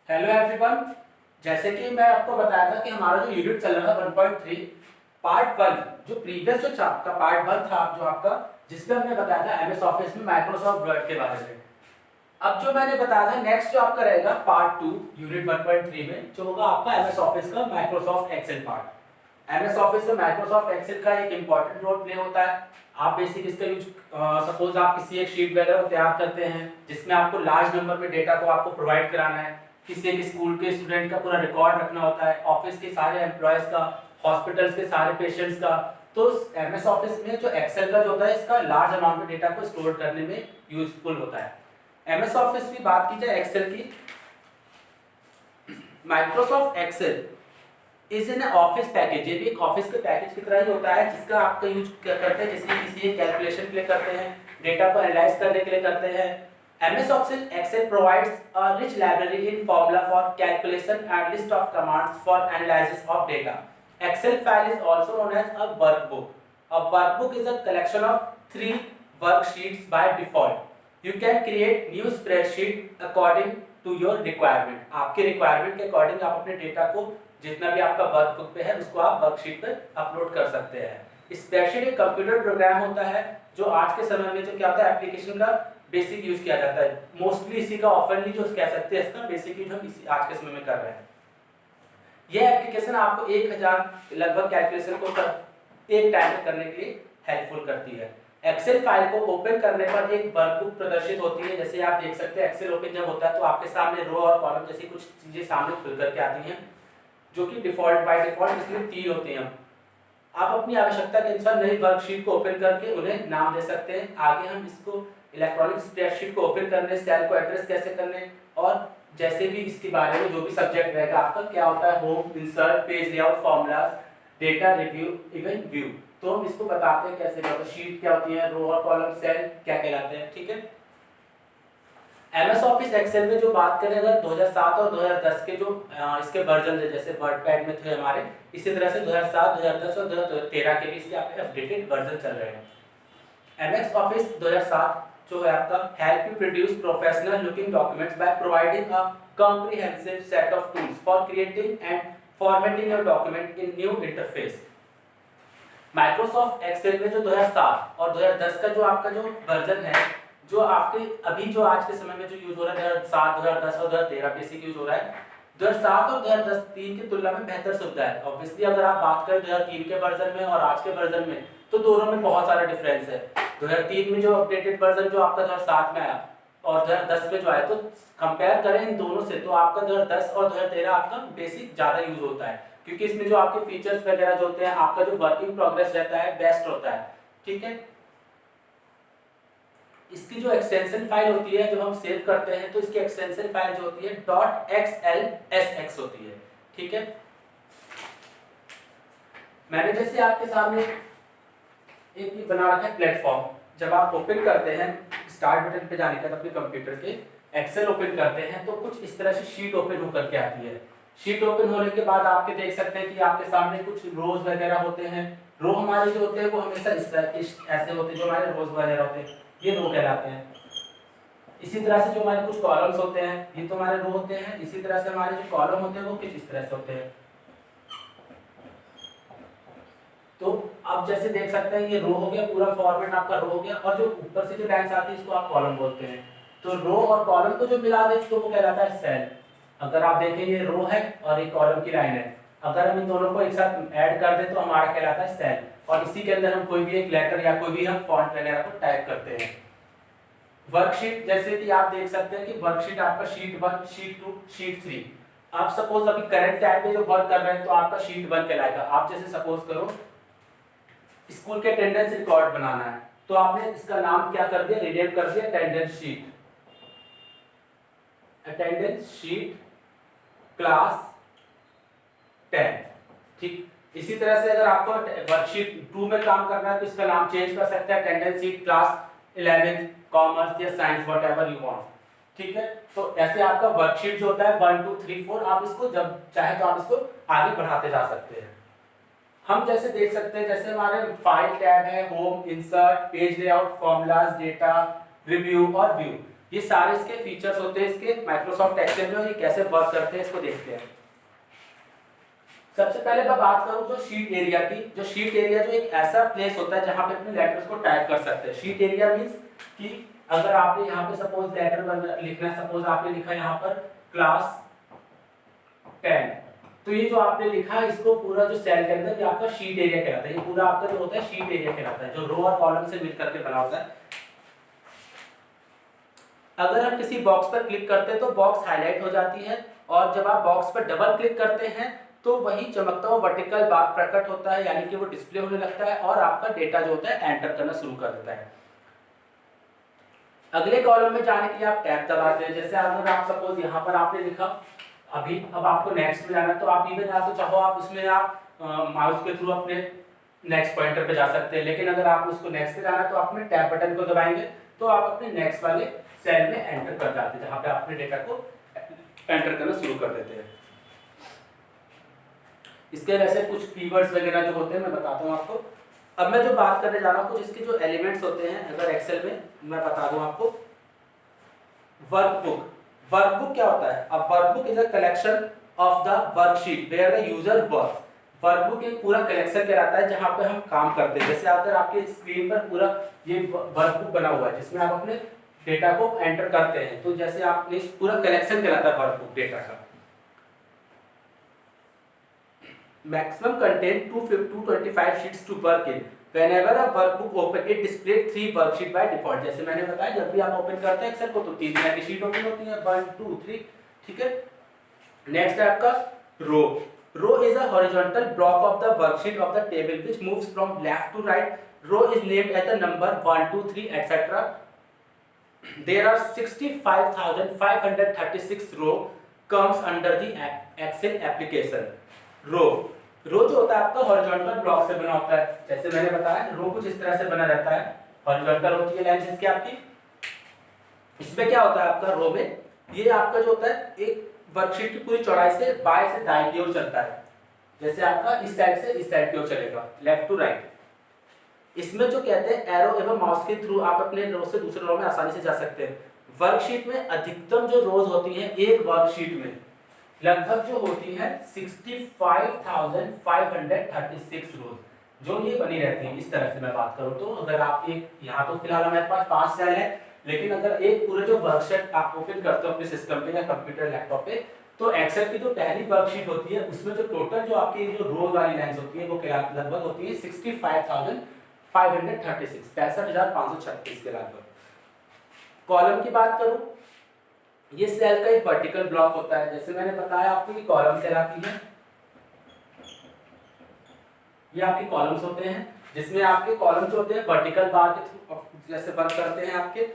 Hello everyone. जैसे कि मैं आपको बताया था कि हमारा जो यूनिट चल रहा था 1.3 पार्ट 1, जो प्रीवियस जो आपका पार्ट 1 था जो आपका, जिसमें हमने बताया था एमएस ऑफिस में माइक्रोसॉफ्ट वर्ड के बारे में। अब जो मैंने बताया था नेक्स्ट जो आपका रहेगा पार्ट 2 यूनिट 1.3 में, जो होगा आपका एमएस ऑफिस का Microsoft Excel part. MS Office में माइक्रोसॉफ्ट एक्सेल का एक इंपॉर्टेंट रोल प्ले होता है। आप बेसिक इसका यूज, सपोज आप किसी एक शीट वगैरह को तैयार करते हैं जिसमें आपको लार्ज नंबर में डेटा को आपको प्रोवाइड कराना है, किसी एक स्कूल के स्टूडेंट का पूरा रिकॉर्ड रखना होता है, ऑफिस के सारे एम्प्लॉयज का, हॉस्पिटल्स के सारे पेशेंट्स का। तो एमएस ऑफिस में जो एक्सेल का जो होता है, इसका लार्ज अमाउंट में डेटा को स्टोर करने में यूजफुल होता है। एमएस ऑफिस की बात की जाए एक्सेल की, Microsoft Excel is an office package. ये भी एक ऑफिस के पैकेज की तरह ही होता है जिसका आपका यूज करते हैं, जिसमें किसी कैलकुलेशन के लिए करते हैं, डेटा को एनालाइज करने के लिए करते हैं। MS Excel provides a rich library in formula for calculation and list of commands for analysis of data. Excel file is also known as a workbook. A workbook is a collection of 3 worksheets by default. You can create new spreadsheet according to your requirement. आपके requirement के according आप अपने data को जितना भी आपका workbook पे है उसको आप वर्कशीट पर अपलोड कर सकते हैं। स्प्रेडशीट एक कंप्यूटर प्रोग्राम होता है जो आज के समय में जो क्या होता है एप्लीकेशन का बेसिक यूज किया जाता है। मोस्टली इसी का ऑफरली जो कह सकते हैं इसका बेसिक यूज हम इसी आज के समय में कर रहे हैं। यह एप्लीकेशन आपको 1000 लगभग कैलकुलेशन को एक टाइम में करने के लिए हेल्पफुल करती है। एक्सेल फाइल को ओपन करने पर एक वर्कबुक प्रदर्शित होती है। जैसे आप देख सकते हैं एक्सेल ओपन जब होता है तो आपके सामने रो और कॉलम जैसी कुछ चीजें सामने खुल करके आती हैं, जो कि डिफॉल्ट बाय डिफॉल्ट इसमें 3 होते हैं। आप अपनी आवश्यकता के अनुसार नई वर्कशीट को ओपन करके उन्हें नाम दे सकते हैं। आगे हम इसको इलेक्ट्रॉनिक स्प्रेडशीट को ओपन करने, सेल को एड्रेस कैसे करने, और जैसे भी इसके बारे में जो भी सब्जेक्ट रहेगा आपका क्या होता है, home, insert, page layout, formulas, data review, even view, तो हम इसको बताते हैं कैसे होता है। शीट क्या होती है, रो और कॉलम, सेल क्या कहलाते हैं। ठीक है। एमएस ऑफिस एक्सेल में जो बात करें अगर 2007 और 2010 के जो इसके वर्जन है, जैसे वर्डपैड में थे हमारे, इसी तरह से 2007, 2010 और 2013 के भी इसके आपके अपडेटेड वर्जन चल रहे हैं। एमएस ऑफिस 2007 जो है आपका help you produce professional looking documents by providing a comprehensive set of tools for creating and formatting your document in new interface. Microsoft Excel में जो 2007 और 2010 का जो आपका जो वर्जन है, जो आपके अभी जो आज के समय में जो यूज हो रहा है 2007, 2010 और 2013 बेसिक यूज हो रहा है, 2007 और 2010 3 की तुलना में बेहतर सुविधा है। ऑब्वियसली अगर आप बात करें 2003 के वर्जन में और आज के वर्जन में, तो दोनों में बहुत सारा डिफरेंस है। 2003 में जो अपडेटेड वर्जन जो आपका 2007 में आया और 2010 में जो आया, तो कंपेयर करें इन दोनों से तो आपका 2010 और 2013 आपका बेसिक ज़्यादा यूज होता है, क्योंकि इसमें जो आपके फीचर्स वगैरह जो होते हैं, आपका जो वर्किंग प्रोग्रेस रहता है बेस्ट होता है। ठीक है। इसकी जो एक्सटेंशन फाइल होती है जब हम सेव करते हैं तो इसकी एक्सटेंशन फाइल जो होती है .xlsx होती है। ठीक है। मैंने जैसे आपके सामने एक बना रखा है प्लेटफॉर्म। जब आप ओपन करते हैं स्टार्ट बटन पे जाने के बाद अपने कंप्यूटर के एक्सेल ओपन करते हैं तो कुछ इस तरह से शीट ओपन होकर के आती है। शीट ओपन होने के बाद आपके देख सकते हैं कि आपके सामने कुछ रोज वगैरह होते हैं। रो हमारे जो होते हैं वो हमेशा इस तरह ऐसे होते हैं, जो हमारे रोज वगैरह होते हैं ये रो कहलाते हैं। इसी तरह से जो हमारे कुछ कॉलम्स होते हैं ये तो हमारे रो होते हैं। इसी तरह से हमारे जो कॉलम होते हैं वो कुछ इस तरह से होते हैं। तो आप जैसे देख सकते हैं ये रो हो गया, पूरा फॉर्मेट आपका रो हो गया, और जो ऊपर से जो लाइंस आती है इसको आप कॉलम बोलते हैं। तो रो और कॉलम को जो मिला दे तो वो कहलाता है सेल। अगर आप देखें ये रो है और एक कॉलम की लाइन है, अगर हम इन दोनों को एक साथ ऐड कर दें तो हमारा कहलाता है सेल। और इसी के अंदर हम कोई भी एक लेटर या कोई भी हम फॉन्ट वगैरह को टाइप करते हैं। वर्कशीट जैसे कि आप देख सकते हैं कि वर्कशीट आपका शीट 1, शीट 2, शीट 3। आप सपोज अभी करंट टाइम में जो वर्क कर रहे हैं तो आपका शीट 1 कहलाएगा। आप जैसे सपोज करो स्कूल के अटेंडेंस रिकॉर्ड बनाना है तो आपने इसका नाम क्या कर दिया, रिनेम कर दिया attendance sheet, attendance sheet class 10। ठीक। इसी तरह से अगर आपको वर्कशीट 2 में काम करना है तो इसका नाम चेंज कर सकते हैं, अटेंडेंस शीट क्लास 11 कॉमर्स या साइंस व्हाटएवर यू वांट। ठीक है। तो ऐसे आपका वर्कशीट जो होता है 1 2 3 4 आप इसको जब चाहे तो आप इसको आगे बढ़ाते जा सकते हैं। हम जैसे देख सकते हैं जैसे हमारे फाइल टैब है, home, insert, page layout, formulas, data, review और व्यू। ये सारे इसके फीचर्स होते हैं इसके माइक्रोसॉफ्ट एक्सेल में, और ये कैसे वर्क करते हैं इसको देखते हैं। सबसे पहले मैं बात करूं जो शीट एरिया की। जो शीट एरिया जो एक ऐसा प्लेस होता है जहां पे अपने लेटर्स को टाइप कर सकते हैं। शीट एरिया मींस कि अगर आपने यहाँ पे सपोज लेटर लिखना है, सपोज आपने लिखा यहाँ पर क्लास 10, तो ये जो आपने लिखा है इसको पूरा जो सेल के अंदर, ये आपका शीट एरिया कहलाता है। ये पूरा आपका जो होता है शीट एरिया कहलाता है, जो रो और कॉलम से मिलकर के बना होता है। अगर हम किसी बॉक्स पर क्लिक करते हैं तो बॉक्स हाईलाइट हो जाती है, और जब आप बॉक्स पर डबल क्लिक करते हैं तो वही चमकता हुआ वर्टिकल बार प्रकट होता है, यानी कि वो डिस्प्ले होने लगता है और आपका डेटा जो होता है एंटर करना शुरू कर देता है। अगले कॉलम में जाने के लिए आप टैब दबाते हैं। जैसे अगर आप सपोज यहाँ पर आपने लिखा अभी, अब आपको नेक्स्ट में जाना है, तो आप इवन आप तो चाहो आप इसमें आप माउस के थ्रू अपने नेक्स्ट पॉइंटर पे जा सकते हैं, लेकिन अगर आप उसको नेक्स्ट पे जाना है तो आप अपने टैब बटन को दबाएंगे तो आप अपने नेक्स्ट वाले सेल में एंटर कर जाते हैं, जहां पे अपने डेटा को एंटर करना शुरू कर देते हैं। इसके वैसे कुछ कीवर्ड्स वगैरह जो होते हैं मैं बताता हूँ आपको। अब मैं जो बात करने जा रहा हूँ कुछ इसके जो एलिमेंट्स होते हैं अगर एक्सेल में, मैं बता दूं आपको। वर्कबुक, वर्कबुक क्या होता है? अब workbook is a collection of the worksheet where the user works. Workbook एक पूरा कलेक्शन कहलाता है जहां पे हम काम करते हैं। जैसे अगर आपके स्क्रीन पर पूरा ये वर्कबुक बना हुआ है जिसमें आप अपने डेटा को एंटर करते हैं, तो जैसे आपने पूरा कलेक्शन कहलाता है वर्कबुक डेटा का। Maximum content 225 sheets to work in. Whenever a workbook open, it displays 3 worksheet by default। जैसे मैंने बताया जब भी आप ओपन करते हैं एक्सेल को तो 3 तरह की शीट ओपन होती है, 1 2 3, ठीक है। नेक्स्ट है आपका row. Row is a horizontal block of the worksheet of the table which moves from left to right. Row is named as the number 1 2 3 etcetera. There are 65,536 row comes under the Excel application। Row जो होता है आपका horizontal block से बना होता है। जैसे मैंने बताया रो कुछ इस तरह से बना रहता है, हॉरिजॉन्टल होती है लाइन इसकी आपकी। इसमें क्या होता है आपका रो में, ये आपका जो होता है एक वर्कशीट की पूरी चौड़ाई से बाएं से दाएं की ओर चलता है। जैसे आपका इस साइड से इस साइड की ओर चलेगा, लेफ्ट टू राइट। इसमें जो कहते हैं एरो एवं माउस के थ्रू आप अपने रो से दूसरे रो में आसानी से जा सकते हैं। वर्कशीट में अधिकतम जो रोज होती हैं एक वर्कशीट में लगभग जो होती है 65,536 रोज, जो ये बनी रहती है। इस तरह से मैं बात करूं तो अगर आप एक यहाँ तो फिलहाल हमारे पास 5 सेल है, लेकिन अगर एक पूरे जो वर्कशीट आप ओपन करते हो अपने सिस्टम पे या कंप्यूटर लैपटॉप पे, तो एक्सेल की जो पहली वर्कशीट होती है उसमें जो टोटल जो आपकी जो रोज वाली लाइंस होती है वो लगभग होती है 65,536, 65,536 के लगभग। कॉलम की बात करूं, ये सेल का एक वर्टिकल ब्लॉक होता है। जैसे मैंने बताया आपको कि कॉलम कहलाती है, ये आपके कॉलम्स होते हैं जिसमें आपके कॉलम जो होते हैं वर्टिकल बार के थ्रू जैसे वर्क करते हैं आपके।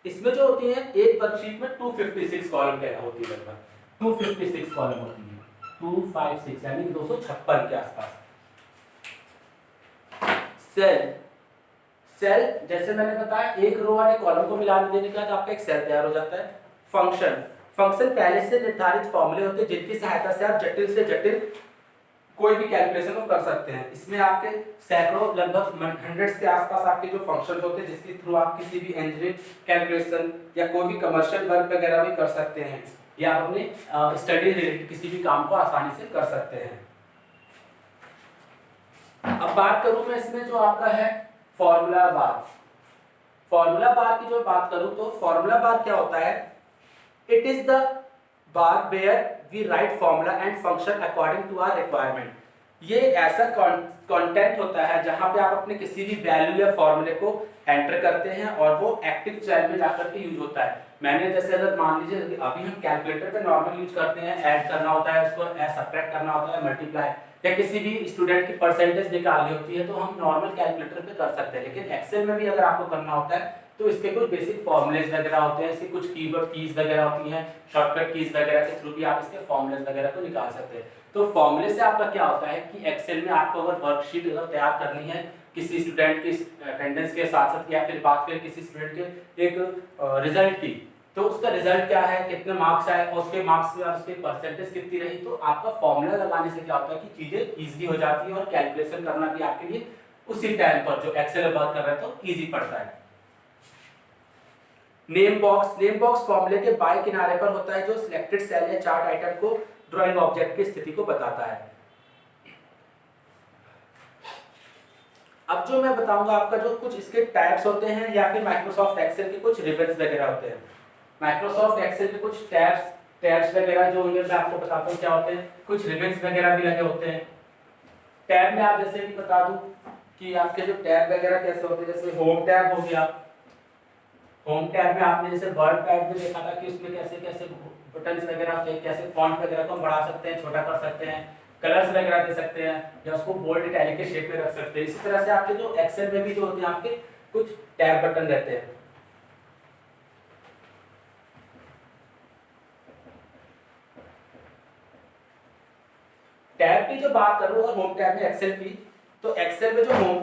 इसमें जो होती है एक वर्कशीट में 256 कॉलम क्या होती है, लगभग 256 कॉलम होती है, 256 यानी 256 के आसपास। सेल जैसे मैंने बताया एक रो और एक कॉलम को मिला देने के बाद आपका एक सेल तैयार हो जाता है। फंक्शन पहले से निर्धारित फॉर्मूले होते हैं जिनकी सहायता से आप जटिल से जटिल कोई भी कैलकुलेशन को कर सकते हैं। इसमें आपके सैकड़ों लगभग हंड्रेड्स के आसपास आपके जो फंक्शन होते हैं जिसके थ्रू आप किसी भी इंजीनियरिंग कैलकुलेशन या कोई भी कमर्शियल वर्क वगैरह भी कर सकते हैं, या अपने स्टडी रिलेटेड किसी भी काम को आसानी से कर सकते हैं। अब बात करूं मैं इसमें जो आपका है फॉर्मूला बार। फॉर्मूला बार की जो बात करूं तो फॉर्मूला बार क्या होता है? It is the bar where we write formula and function according to our requirement. ये एक ऐसा कंटेंट होता है जहां पे आप अपने किसी भी वैल्यू या फॉर्मूले को एंटर करते हैं और वो एक्टिव सेल में जाकर के यूज होता है। मैंने जैसे अगर मान लीजिए अभी हम कैलकुलेटर पे नॉर्मल यूज करते हैं, ऐड करना होता है उसको, सब्ट्रैक्ट करना होता है, मल्टीप्लाई, या किसी भी स्टूडेंट की परसेंटेज निकालनी होती है तो हम नॉर्मल कैलकुलेटर पे कर सकते हैं। लेकिन एक्सेल में भी अगर आपको करना होता है तो इसके कुछ बेसिक फॉर्मूलेज वगैरह होते हैं, इसके कुछ कीवर्ड कीज वगैरह होती हैं, शॉर्टकट कीज वगैरह के थ्रू भी आप इसके फॉर्मूलेज वगैरह को निकाल सकते हैं। तो फॉर्मूले से आपका क्या होता है कि एक्सेल में आपको अगर वर्कशीट अगर तैयार करनी है किसी स्टूडेंट की अटेंडेंस के साथ साथ, या फिर बात करें किसी स्टूडेंट के एक रिजल्ट की, तो उसका रिजल्ट क्या है, कितने मार्क्स आए और उसके मार्क्स में उसकी परसेंटेज कितनी रही, तो आपका फॉर्मूला लगाने से क्या होता है कि चीजें इजीली हो जाती है और कैलकुलेशन करना भी आपके लिए उसी टाइम पर जो एक्सेल वर्क कर रहे हैं तो इजी पड़ता है। नेम बॉक्स फॉर्मूले के बाएं किनारे पर होता है जो सिलेक्टेड सेल या चार्ट आइटम को ड्राइंग ऑब्जेक्ट की स्थिति को बताता है। अब जो मैं बताऊंगा आपका जो कुछ इसके टैब्स होते हैं या फिर माइक्रोसॉफ्ट एक्सेल के कुछ रिबन्स वगैरह होते हैं। माइक्रोसॉफ्ट एक्सेल के कुछ टैब्स वगैरह जो होंगे मैं आपको बताता हूँ क्या होते हैं। कुछ रिबन्स वगैरह भी लगे होते हैं। टैब में आप जैसे कि बता दूं कि आपके जो टैब वगैरह कैसे होते हैं, जैसे होम टैब हो गया। होम टैब में आपने जैसे वर्ड पैड में देखा था कि उसमें कैसे कैसे बटन्स वगैरह होते हैं, कैसे फॉन्ट वगैरह को हम बढ़ा सकते हैं, छोटा कर सकते हैं, कलर्स वगैरह दे सकते हैं या उसको बोल्ड इटैलिक के शेप में रख सकते हैं। इसी तरह से आपके जो एक्सेल में भी जो होते हैं आपके कुछ टैब बटन रहते हैं। टैब की जो बात करूं अगर होम टैब में एक्सेल की, तो एक्सेल में जो होम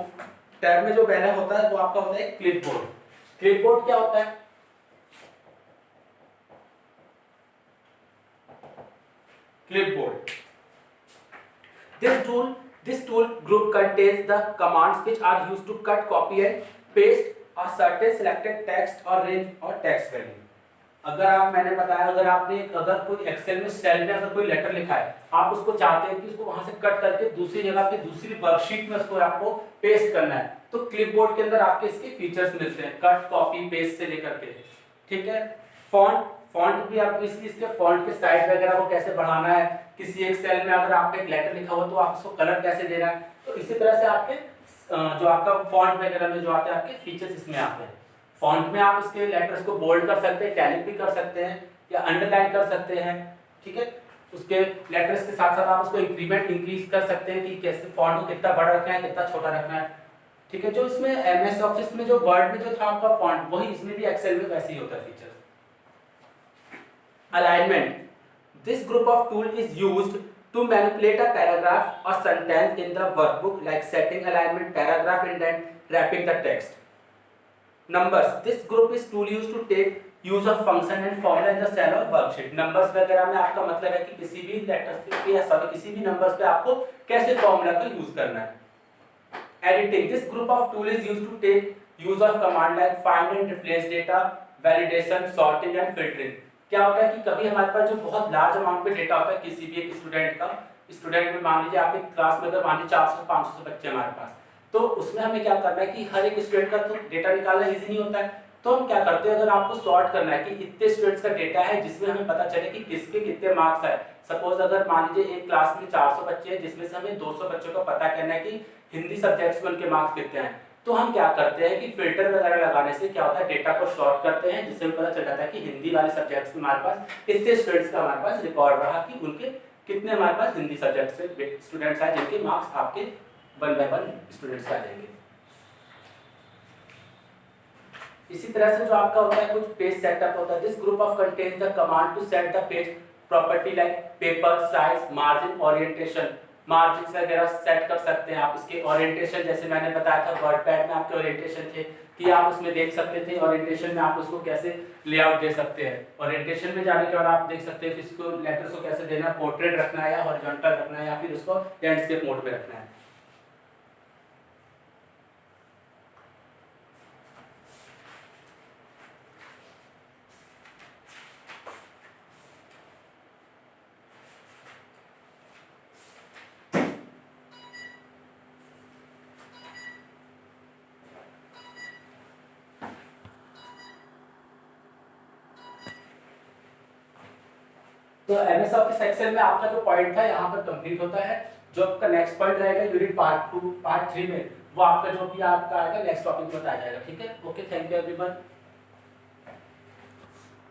टैब में जो पहला होता है वो आपका होता है क्लिपबोर्ड। क्लिपबोर्ड क्या होता है? Clipboard. This tool group contains the commands which are used to cut, copy and paste a certain selected text or range or text value. मैंने बताया अगर कोई एक्सेल में सेल में अगर कोई लेटर लिखा है, आप उसको चाहते हैं कि उसको वहां से कट करके दूसरी जगह पे दूसरी वर्कशीट में उसको आपको पेस्ट करना है, तो क्लिपबोर्ड के अंदर आपके इसके फीचर्स मिलते हैं, कट, कॉपी, पेस्ट से लेकर के। ठीक है। फॉन्ट भी आप इसके फॉन्ट के साइज वगैरह को कैसे बढ़ाना है, किसी एक सेल में अगर आपका एक लेटर लिखा हो तो आप उसको कलर कैसे देना है, तो इसी तरह से आपके जो आपका फॉन्ट वगैरह में जो आते हैं आपके फीचर्स इसमें आते हैं। फॉन्ट में आप इसके लेटर्स को बोल्ड कर सकते हैं, इटैलिक भी कर सकते हैं या अंडरलाइन कर सकते हैं। ठीक है। उसके लेटर्स के साथ साथ आप उसको इंक्रीज कर सकते हैं कि कैसे फॉन्ट को कितना बड़ा रखना है, कितना छोटा रखना है। ठीक है। जो इसमें एमएस ऑफिस में जो वर्ड में जो था आपका फॉन्ट, वही इसमें भी एक्सेल में वैसे ही होता है feature. Alignment. This group of tool is used to manipulate a paragraph or sentence in the workbook, like setting alignment, paragraph indent, wrapping the text. Numbers. This group is tool used to take use of function and formula in the cell of worksheet. Numbers वगैरह में आपका मतलब है कि किसी भी letters पे या सॉरी किसी भी नंबर्स पे आपको कैसे फॉर्मूला का यूज करना है। Editing. This group of tool is used to take use of command like find and replace data, validation, sorting and filtering. क्या होता है कि कभी हमारे पास जो बहुत लार्ज अमाउंट पे डेटा होता है किसी भी एक स्टूडेंट में मान लीजिए आपकी क्लास में अगर मान लीजिए 400-500 बच्चे हमारे पास, तो उसमें हमें क्या करना है कि हर एक स्टूडेंट का तो डेटा निकालना इजी नहीं होता है, तो हम क्या करते हैं अगर आपको सॉर्ट करना है कि इतने स्टूडेंट्स का डेटा है जिसमें हमें पता चले कि किसके कितने मार्क्स आए। सपोज अगर मान लीजिए एक क्लास में 400 बच्चे हैं जिसमें से हमें 200 बच्चों को पता करना है कि हिंदी सब्जेक्ट्स में उनके मार्क्स कितने हैं, तो हम क्या करते हैं कि फिल्टर वगैरह लगाने से क्या होता है डेटा को सॉर्ट करते हैं जिससे पता चल जाता है कि हिंदी वाले सब्जेक्ट्स में हमारे पास इतने स्टूडेंट्स का हमारे पास रिकॉर्ड रहा कि उनके कितने हमारे पास हिंदी सब्जेक्ट से स्टूडेंट्स आए जिनके मार्क्स आपके 1 बाय 1 स्टूडेंट्स आ जाएंगे। इसी तरह से जो आपका होता है कुछ पेज सेटअप होता है। This group of contains the command to set the page property like paper size, margin, orientation. Margin वगैरह सेट कर सकते हैं आप। इसके ओरिएंटेशन जैसे मैंने बताया था वर्ड पैड में आपके ओरिएंटेशन थे कि आप उसमें देख सकते थे ओरिएंटेशन में आप उसको कैसे लेआउट दे सकते हैं। ओरिएंटेशन में जाने के बाद आप देख सकते हैं कि इसको लेटर्स को कैसे देना है, पोर्ट्रेट रखना है या हॉरिजॉन्टल रखना है या फिर उसको लैंडस्केप मोड में रखना है। तो एमएस ऑफिस एक्सेल में आपका जो पॉइंट था यहाँ पर कंप्लीट होता है। जो आपका नेक्स्ट पॉइंट रहेगा यूनिट पार्ट 2 पार्ट 3 में वो आपका जो भी आपका आएगा नेक्स्ट टॉपिक बताया जाएगा। ठीक है। Okay, thank you everyone.